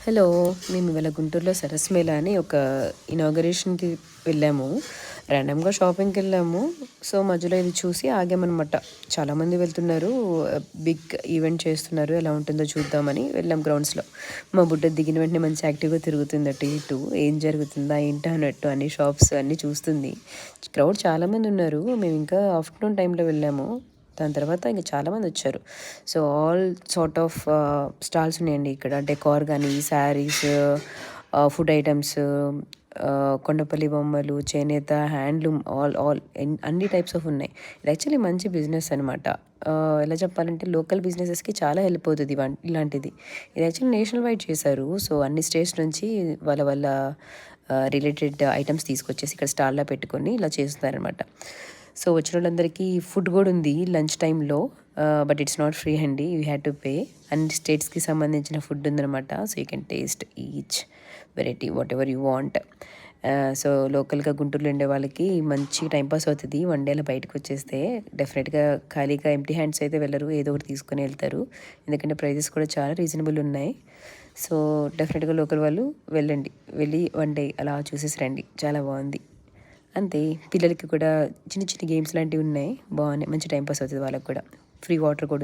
Hello! మేము ఇవాళ గుంటూరులో సరస్ మేళా అని ఒక ఇనాగరేషన్‌కి వెళ్ళాము. ర్యాండమ్‌గా షాపింగ్‌కెళ్ళాము. సో, మధ్యలో ఇది చూసి ఆగామనమాట. చాలామంది వెళ్తున్నారు. బిగ్ ఈవెంట్ చేస్తున్నారు. ఎలా ఉంటుందో చూద్దామని వెళ్ళాం గ్రౌండ్స్‌లో. మా బుడ్డ దిగిన వెంటనే మంచి యాక్టివ్‌గా తిరుగుతుంది అటు ఇటు. ఏం జరుగుతుందా ఏంటా అన్నట్టు అన్ని షాప్స్ అన్నీ చూస్తుంది. క్రౌడ్ చాలామందున్నారు. మేమింకా ఆఫ్టర్‌నూన్ టైంలో వెళ్ళాము. దాని తర్వాత ఇంక చాలామందొచ్చారు. So, all sort of stalls ఉన్నాయండి ఇక్కడ. డెకార్ గానీ, శారీస్, ఫుడ్ ఐటెమ్స్, కొండపల్లి బొమ్మలు, చేనేత, హ్యాండ్లూమ్ అన్ని టైప్స్ ఆఫ్ ఉన్నాయి. ఇది యాక్చువల్లీ మంచి బిజినెస్ అనమాట. ఎలా చెప్పాలంటే లోకల్ బిజినెసెస్‌కి చాలా హెల్ప్ అవుతది ఇలాంటిది. ఇది యాక్చువల్లీ నేషనల్ వైడ్ చేశారు. సో, అన్ని స్టేట్స్ నుంచి వాళ్ళ వాళ్ళ రిలేటెడ్ ఐటెమ్స్ తీసుకొచ్చేసి ఇక్కడ స్టాల్‌లో పెట్టుకొని ఇలా చేస్తున్నారనమాట. సో, వచ్చినోళ్ళందరికీ ఫుడ్ గూడా ఉంది లంచ్ టైమ్‌లో. బట్ ఇట్స్ నాట్ ఫ్రీ అండి. You had to pay. అన్ని స్టేట్స్‌కి సంబంధించిన ఫుడ్ ఉందనమాట. So, you can taste each variety whatever you want. So, లోకల్‌గా గుంటూరులో ఉండే వాళ్ళకి మంచి టైం పాస్ అవుతది. వన్ డే అలా బయటకొచ్చేస్తే డెఫినెట్‌గా ఖాళీగా ఎంప్టీ హ్యాండ్స్ అయితే వెళ్లరు. ఏదో ఒకటి తీసుకొని ఎళ్తారు. ఎందుకంటే ప్రైజెస్ కూడా చాలా రీజనబుల్ ఉన్నాయి. సో, డెఫినెట్‌గా లోకల్ వాళ్ళు వెళ్ళండి. వెళ్ళి వన్ డే అలా చూసేసి రండి. చాలా బావుంది. అంతే. పిల్లలకి కూడా చిన్న చిన్న గేమ్స్ లాంటివున్నాయి. బావున్నాయి. మంచి టైమ్ పాస్ అవుతది వాళ్ళకి కూడా. ఫ్రీ వాటర్ కూడా